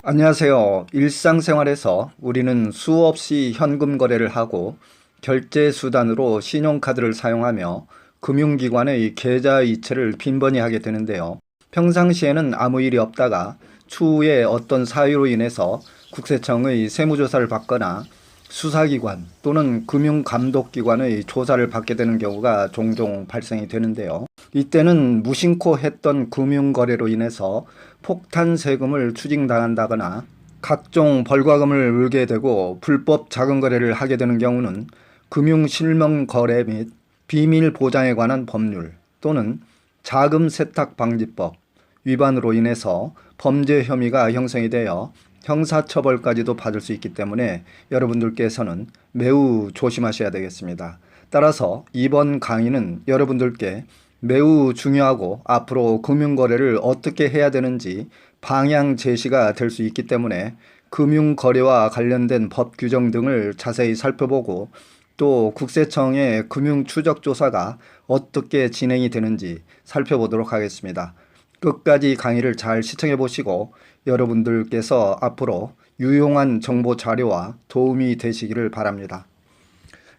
안녕하세요. 일상생활에서 우리는 수없이 현금 거래를 하고 결제 수단으로 신용카드를 사용하며 금융기관의 계좌 이체를 빈번히 하게 되는데요. 평상시에는 아무 일이 없다가 추후에 어떤 사유로 인해서 국세청의 세무조사를 받거나 수사기관 또는 금융감독기관의 조사를 받게 되는 경우가 종종 발생이 되는데요. 이때는 무심코 했던 금융거래로 인해서 폭탄 세금을 추징당한다거나 각종 벌과금을 물게 되고 불법 자금거래를 하게 되는 경우는 금융실명거래 및 비밀보장에 관한 법률 또는 자금세탁방지법 위반으로 인해서 범죄 혐의가 형성이 되어 형사처벌까지도 받을 수 있기 때문에 여러분들께서는 매우 조심하셔야 되겠습니다. 따라서 이번 강의는 여러분들께 매우 중요하고 앞으로 금융거래를 어떻게 해야 되는지 방향 제시가 될 수 있기 때문에 금융거래와 관련된 법 규정 등을 자세히 살펴보고 또 국세청의 금융추적조사가 어떻게 진행이 되는지 살펴보도록 하겠습니다. 끝까지 강의를 잘 시청해 보시고 여러분들께서 앞으로 유용한 정보 자료와 도움이 되시기를 바랍니다.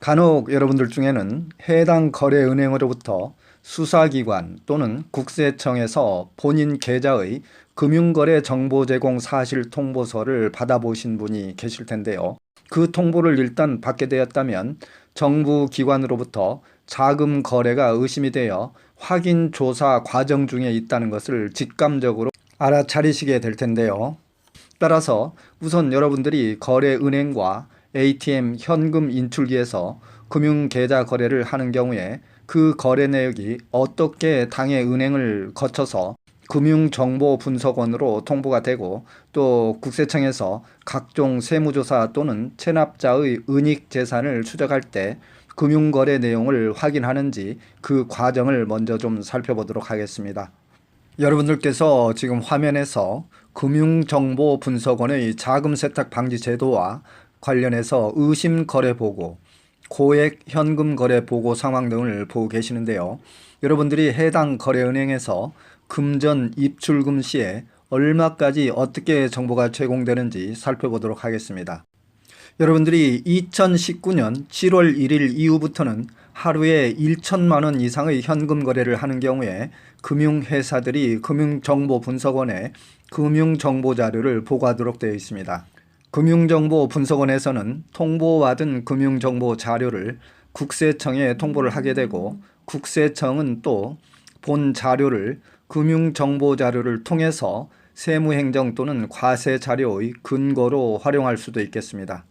간혹 여러분들 중에는 해당 거래은행으로부터 수사기관 또는 국세청에서 본인 계좌의 금융거래 정보 제공 사실 통보서를 받아보신 분이 계실 텐데요. 그 통보를 일단 받게 되었다면 정부 기관으로부터 자금 거래가 의심이 되어 확인 조사 과정 중에 있다는 것을 직감적으로 알아차리시게 될 텐데요. 따라서 우선 여러분들이 거래은행과 ATM 현금 인출기에서 금융계좌 거래를 하는 경우에 그 거래 내역이 어떻게 당해 은행을 거쳐서 금융정보분석원으로 통보가 되고 또 국세청에서 각종 세무조사 또는 체납자의 은닉재산을 추적할 때 금융거래 내용을 확인하는지 그 과정을 먼저 좀 살펴보도록 하겠습니다. 여러분들께서 지금 화면에서 금융정보분석원의 자금세탁방지제도와 관련해서 의심거래보고, 고액 현금거래보고 상황 등을 보고 계시는데요. 여러분들이 해당 거래은행에서 금전 입출금 시에 얼마까지 어떻게 정보가 제공되는지 살펴보도록 하겠습니다. 여러분들이 2019년 7월 1일 이후부터는 하루에 1천만 원 이상의 현금 거래를 하는 경우에 금융회사들이 금융정보분석원에 금융정보자료를 보고하도록 되어 있습니다. 금융정보분석원에서는 통보받은 금융정보자료를 국세청에 통보를 하게 되고 국세청은 또 본 자료를 금융정보자료를 통해서 세무행정 또는 과세자료의 근거로 활용할 수도 있겠습니다.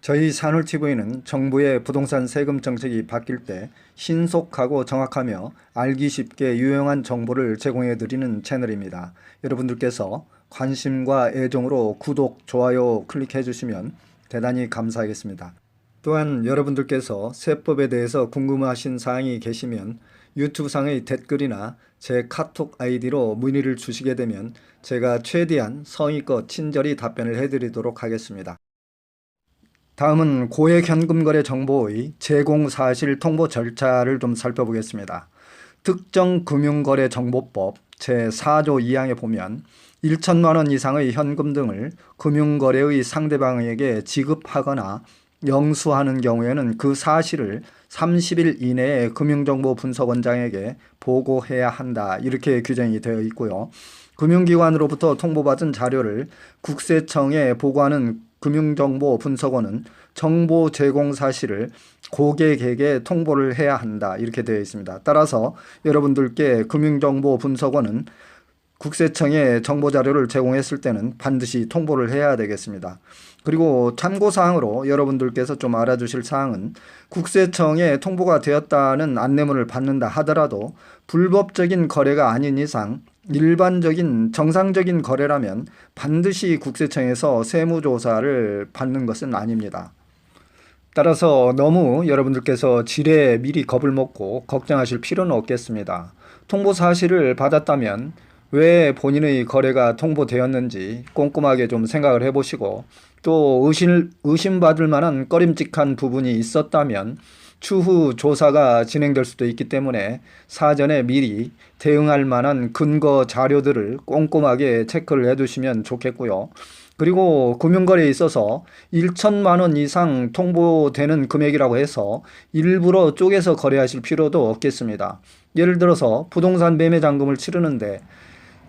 저희 산울TV는 정부의 부동산 세금 정책이 바뀔 때 신속하고 정확하며 알기 쉽게 유용한 정보를 제공해 드리는 채널입니다. 여러분들께서 관심과 애정으로 구독, 좋아요 클릭해 주시면 대단히 감사하겠습니다. 또한 여러분들께서 세법에 대해서 궁금하신 사항이 계시면 유튜브 상의 댓글이나 제 카톡 아이디로 문의를 주시게 되면 제가 최대한 성의껏 친절히 답변을 해드리도록 하겠습니다. 다음은 고액 현금거래 정보의 제공사실 통보 절차를 좀 살펴보겠습니다. 특정금융거래정보법 제4조 2항에 보면 1천만 원 이상의 현금 등을 금융거래의 상대방에게 지급하거나 영수하는 경우에는 그 사실을 30일 이내에 금융정보분석원장에게 보고해야 한다. 이렇게 규정이 되어 있고요. 금융기관으로부터 통보받은 자료를 국세청에 보고하는 금융정보분석원은 정보 제공 사실을 고객에게 통보를 해야 한다. 이렇게 되어 있습니다. 따라서 여러분들께 금융정보분석원은 국세청에 정보자료를 제공했을 때는 반드시 통보를 해야 되겠습니다. 그리고 참고사항으로 여러분들께서 좀 알아주실 사항은 국세청에 통보가 되었다는 안내문을 받는다 하더라도 불법적인 거래가 아닌 이상 일반적인 정상적인 거래라면 반드시 국세청에서 세무조사를 받는 것은 아닙니다. 따라서 너무 여러분들께서 지레 미리 겁을 먹고 걱정하실 필요는 없겠습니다. 통보 사실을 받았다면 왜 본인의 거래가 통보되었는지 꼼꼼하게 좀 생각을 해보시고 또 의심받을 만한 꺼림칙한 부분이 있었다면 추후 조사가 진행될 수도 있기 때문에 사전에 미리 대응할 만한 근거 자료들을 꼼꼼하게 체크를 해두시면 좋겠고요. 그리고 금융거래에 있어서 1천만 원 이상 통보되는 금액이라고 해서 일부러 쪼개서 거래하실 필요도 없겠습니다. 예를 들어서 부동산 매매 잔금을 치르는데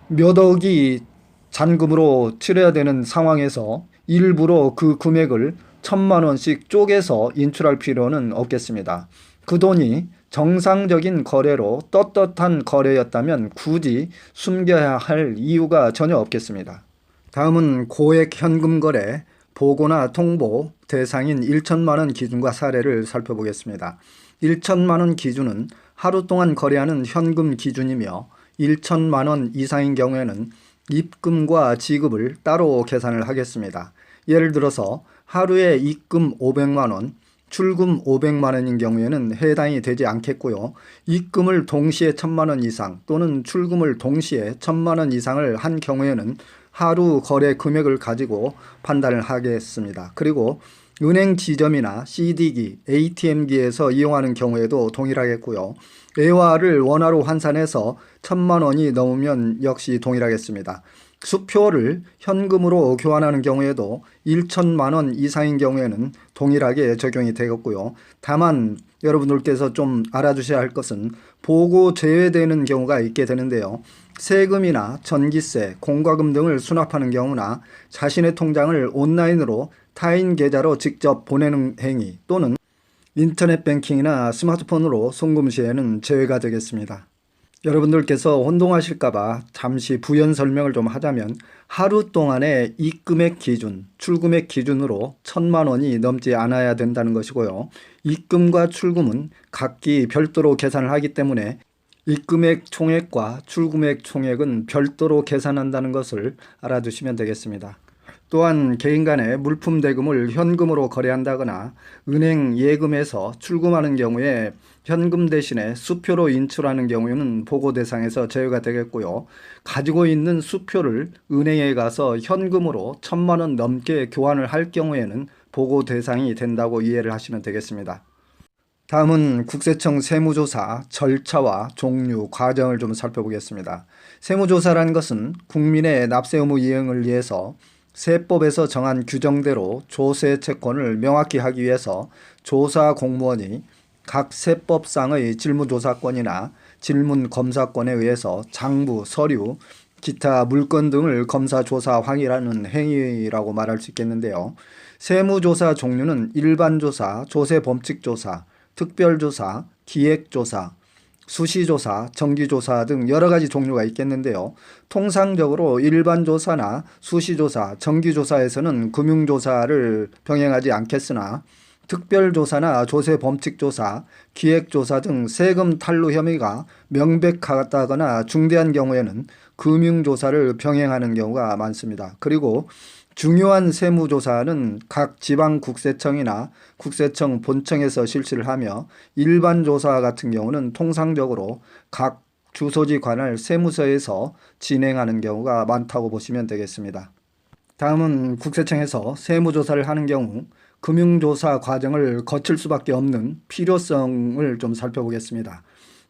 몇 억이 잔금으로 치러야 되는 상황에서 일부러 그 금액을 1천만 원씩 쪼개서 인출할 필요는 없겠습니다. 그 돈이 정상적인 거래로 떳떳한 거래였다면 굳이 숨겨야 할 이유가 전혀 없겠습니다. 다음은 고액 현금 거래 보고나 통보 대상인 1천만 원 기준과 사례를 살펴보겠습니다. 1천만 원 기준은 하루 동안 거래하는 현금 기준이며 1천만 원 이상인 경우에는 입금과 지급을 따로 계산을 하겠습니다. 예를 들어서 하루에 입금 500만 원, 출금 500만 원인 경우에는 해당이 되지 않겠고요. 입금을 동시에 1천만 원 이상 또는 출금을 동시에 1천만 원 이상을 한 경우에는 하루 거래 금액을 가지고 판단을 하겠습니다. 그리고 은행 지점이나 CD기, ATM기에서 이용하는 경우에도 동일하겠고요. 외화를 원화로 환산해서 1천만 원이 넘으면 역시 동일하겠습니다. 수표를 현금으로 교환하는 경우에도 1천만 원 이상인 경우에는 동일하게 적용이 되겠고요. 다만 여러분들께서 좀 알아주셔야 할 것은 보고 제외되는 경우가 있게 되는데요. 세금이나 전기세, 공과금 등을 수납하는 경우나 자신의 통장을 온라인으로 타인 계좌로 직접 보내는 행위 또는 인터넷 뱅킹이나 스마트폰으로 송금 시에는 제외가 되겠습니다. 여러분들께서 혼동하실까봐 잠시 부연 설명을 좀 하자면 하루 동안의 입금액 기준, 출금액 기준으로 1천만 원이 넘지 않아야 된다는 것이고요. 입금과 출금은 각기 별도로 계산을 하기 때문에 입금액 총액과 출금액 총액은 별도로 계산한다는 것을 알아두시면 되겠습니다. 또한 개인 간의 물품 대금을 현금으로 거래한다거나 은행 예금에서 출금하는 경우에 현금 대신에 수표로 인출하는 경우에는 보고 대상에서 제외가 되겠고요. 가지고 있는 수표를 은행에 가서 현금으로 1천만 원 넘게 교환을 할 경우에는 보고 대상이 된다고 이해를 하시면 되겠습니다. 다음은 국세청 세무조사 절차와 종류, 과정을 좀 살펴보겠습니다. 세무조사라는 것은 국민의 납세 의무 이행을 위해서 세법에서 정한 규정대로 조세 채권을 명확히 하기 위해서 조사 공무원이 각 세법상의 질문조사권이나 질문검사권에 의해서 장부, 서류, 기타 물건 등을 검사, 조사, 확인하는 행위라고 말할 수 있겠는데요. 세무조사 종류는 일반조사, 조세범칙조사, 특별조사, 기획조사, 수시조사, 정기조사 등 여러 가지 종류가 있겠는데요. 통상적으로 일반조사나 수시조사, 정기조사에서는 금융조사를 병행하지 않겠으나 특별조사나 조세범칙조사, 기획조사 등 세금 탈루 혐의가 명백하다거나 중대한 경우에는 금융조사를 병행하는 경우가 많습니다. 그리고 중요한 세무조사는 각 지방국세청이나 국세청 본청에서 실시를 하며 일반 조사 같은 경우는 통상적으로 각 주소지 관할 세무서에서 진행하는 경우가 많다고 보시면 되겠습니다. 다음은 국세청에서 세무조사를 하는 경우 금융조사 과정을 거칠 수밖에 없는 필요성을 좀 살펴보겠습니다.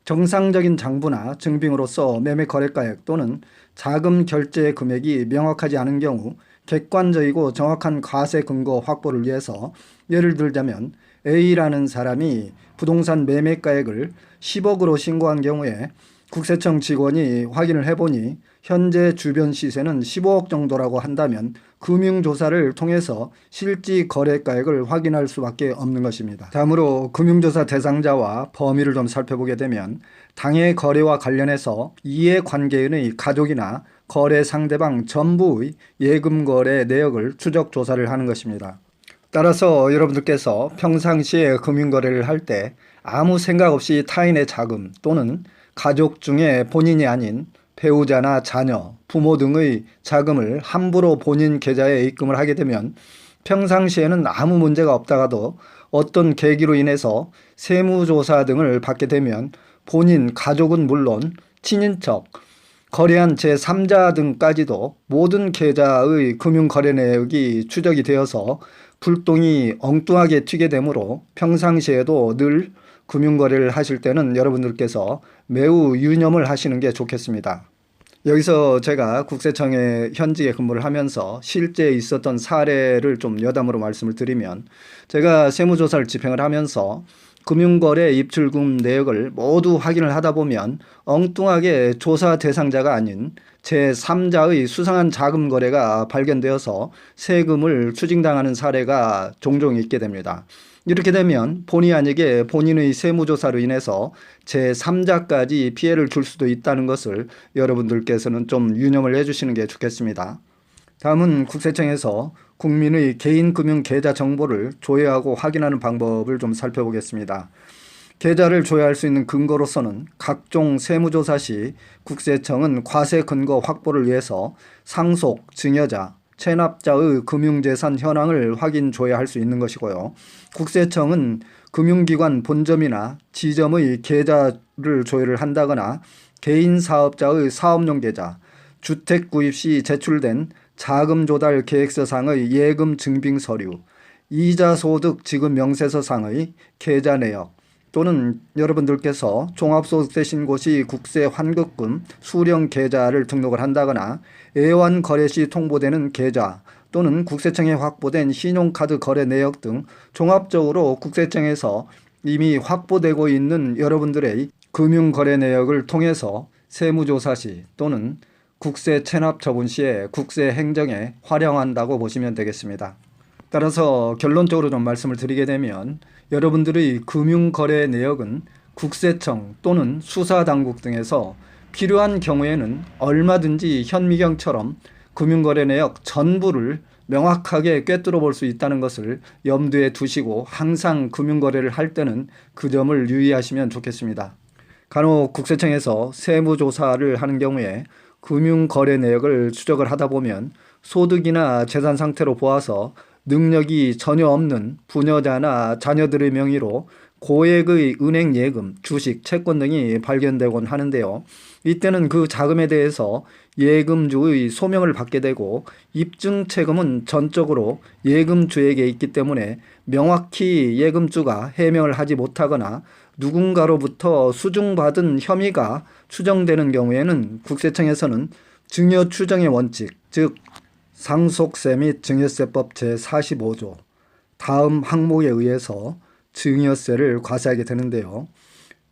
정상적인 장부나 증빙으로서 매매 거래가액 또는 자금 결제 금액이 명확하지 않은 경우 객관적이고 정확한 과세 근거 확보를 위해서 예를 들자면 A라는 사람이 부동산 매매가액을 10억으로 신고한 경우에 국세청 직원이 확인을 해보니 현재 주변 시세는 15억 정도라고 한다면 금융조사를 통해서 실질 거래가액을 확인할 수밖에 없는 것입니다. 다음으로 금융조사 대상자와 범위를 좀 살펴보게 되면 당해 거래와 관련해서 이해관계인의 가족이나 거래 상대방 전부의 예금 거래 내역을 추적 조사를 하는 것입니다. 따라서 여러분들께서 평상시에 금융거래를 할 때 아무 생각 없이 타인의 자금 또는 가족 중에 본인이 아닌 배우자나 자녀, 부모 등의 자금을 함부로 본인 계좌에 입금을 하게 되면 평상시에는 아무 문제가 없다가도 어떤 계기로 인해서 세무조사 등을 받게 되면 본인 가족은 물론 친인척, 거래한 제3자 등까지도 모든 계좌의 금융거래 내역이 추적이 되어서 불똥이 엉뚱하게 튀게 되므로 평상시에도 늘 금융거래를 하실 때는 여러분들께서 매우 유념을 하시는 게 좋겠습니다. 여기서 제가 국세청에 현직에 근무를 하면서 실제 있었던 사례를 좀 여담으로 말씀을 드리면, 제가 세무조사를 집행을 하면서 금융거래 입출금 내역을 모두 확인을 하다 보면 엉뚱하게 조사 대상자가 아닌 제3자의 수상한 자금 거래가 발견되어서 세금을 추징당하는 사례가 종종 있게 됩니다. 이렇게 되면 본의 아니게 본인의 세무조사로 인해서 제3자까지 피해를 줄 수도 있다는 것을 여러분들께서는 좀 유념을 해주시는 게 좋겠습니다. 다음은 국세청에서 국민의 개인금융계좌 정보를 조회하고 확인하는 방법을 좀 살펴보겠습니다. 계좌를 조회할 수 있는 근거로서는 각종 세무조사 시 국세청은 과세 근거 확보를 위해서 상속, 증여자, 체납자의 금융재산 현황을 확인 조회할 수 있는 것이고요. 국세청은 금융기관 본점이나 지점의 계좌를 조회를 한다거나 개인 사업자의 사업용 계좌, 주택 구입 시 제출된 자금 조달 계획서상의 예금 증빙 서류, 이자 소득 지급 명세서상의 계좌 내역, 또는 여러분들께서 종합소득세 신고 시 국세 환급금 수령 계좌를 등록을 한다거나 애완 거래 시 통보되는 계좌 또는 국세청에 확보된 신용카드 거래 내역 등 종합적으로 국세청에서 이미 확보되고 있는 여러분들의 금융거래 내역을 통해서 세무조사 시 또는 국세 체납 처분 시에 국세 행정에 활용한다고 보시면 되겠습니다. 따라서 결론적으로 좀 말씀을 드리게 되면 여러분들의 금융거래 내역은 국세청 또는 수사당국 등에서 필요한 경우에는 얼마든지 현미경처럼 금융거래 내역 전부를 명확하게 꿰뚫어 볼 수 있다는 것을 염두에 두시고 항상 금융거래를 할 때는 그 점을 유의하시면 좋겠습니다. 간혹 국세청에서 세무조사를 하는 경우에 금융거래 내역을 추적을 하다 보면 소득이나 재산 상태로 보아서 능력이 전혀 없는 부녀자나 자녀들의 명의로 고액의 은행 예금, 주식, 채권 등이 발견되곤 하는데요. 이때는 그 자금에 대해서 예금주의 소명을 받게 되고 입증 책임은 전적으로 예금주에게 있기 때문에 명확히 예금주가 해명을 하지 못하거나 누군가로부터 수중받은 혐의가 추정되는 경우에는 국세청에서는 증여 추정의 원칙, 즉 상속세 및 증여세법 제45조 다음 항목에 의해서 증여세를 과세하게 되는데요.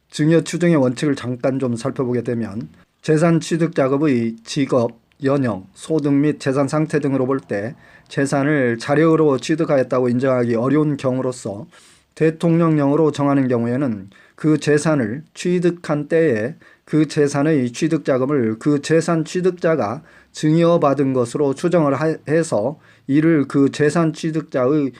증여 추정의 원칙을 잠깐 좀 살펴보게 되면 재산 취득 작업의 직업, 연형, 소득 및 재산 상태 등으로 볼 때 재산을 자력으로 취득하였다고 인정하기 어려운 경우로서 대통령령으로 정하는 경우에는 그 재산을 취득한 때에 그 재산의 취득 자금을 그 재산 취득자가 증여받은 것으로 추정을 해서 이를 그 재산 취득자의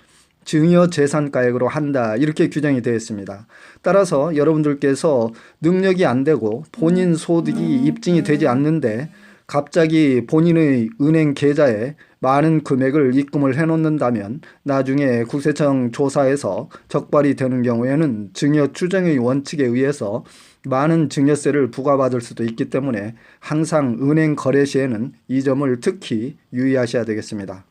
증여재산가액으로 한다, 이렇게 규정이 되어 있습니다. 따라서 여러분들께서 능력이 안 되고 본인 소득이 입증이 되지 않는데 갑자기 본인의 은행 계좌에 많은 금액을 입금을 해놓는다면 나중에 국세청 조사에서 적발이 되는 경우에는 증여 추정의 원칙에 의해서 많은 증여세를 부과받을 수도 있기 때문에 항상 은행 거래 시에는 이 점을 특히 유의하셔야 되겠습니다.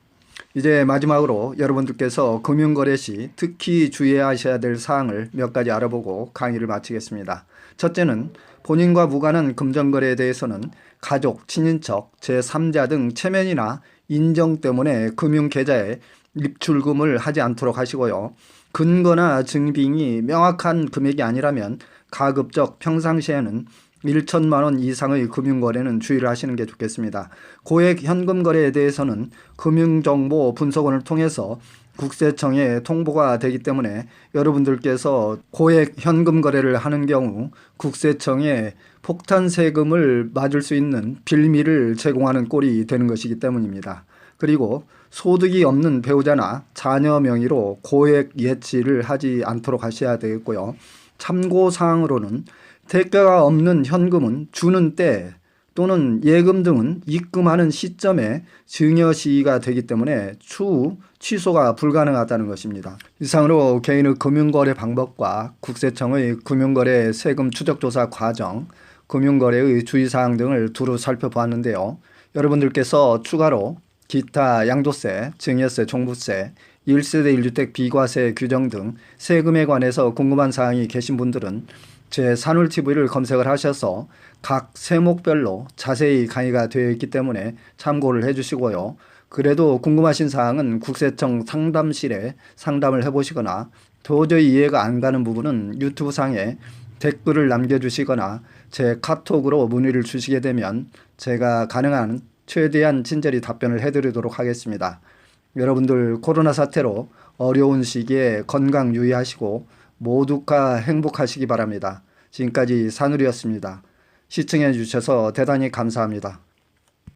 이제 마지막으로 여러분들께서 금융거래 시 특히 주의하셔야 될 사항을 몇 가지 알아보고 강의를 마치겠습니다. 첫째는 본인과 무관한 금전거래에 대해서는 가족, 친인척, 제3자 등 체면이나 인정 때문에 금융계좌에 입출금을 하지 않도록 하시고요. 근거나 증빙이 명확한 금액이 아니라면 가급적 평상시에는 1천만 원 이상의 금융거래는 주의를 하시는 게 좋겠습니다. 고액 현금 거래에 대해서는 금융정보 분석원을 통해서 국세청에 통보가 되기 때문에 여러분들께서 고액 현금 거래를 하는 경우 국세청에 폭탄 세금을 맞을 수 있는 빌미를 제공하는 꼴이 되는 것이기 때문입니다. 그리고 소득이 없는 배우자나 자녀 명의로 고액 예치를 하지 않도록 하셔야 되겠고요. 참고사항으로는 대가가 없는 현금은 주는 때 또는 예금 등은 입금하는 시점에 증여시가 되기 때문에 추후 취소가 불가능하다는 것입니다. 이상으로 개인의 금융거래 방법과 국세청의 금융거래 세금 추적조사 과정, 금융거래의 주의사항 등을 두루 살펴보았는데요. 여러분들께서 추가로 기타 양도세, 증여세, 종부세, 1세대 1주택 비과세 규정 등 세금에 관해서 궁금한 사항이 계신 분들은 제 산울TV를 검색을 하셔서 각 세목별로 자세히 강의가 되어 있기 때문에 참고를 해주시고요. 그래도 궁금하신 사항은 국세청 상담실에 상담을 해보시거나 도저히 이해가 안 가는 부분은 유튜브 상에 댓글을 남겨주시거나 제 카톡으로 문의를 주시게 되면 제가 가능한 최대한 친절히 답변을 해드리도록 하겠습니다. 여러분들 코로나 사태로 어려운 시기에 건강 유의하시고 모두가 행복하시기 바랍니다. 지금까지 산울이었습니다. 시청해 주셔서 대단히 감사합니다.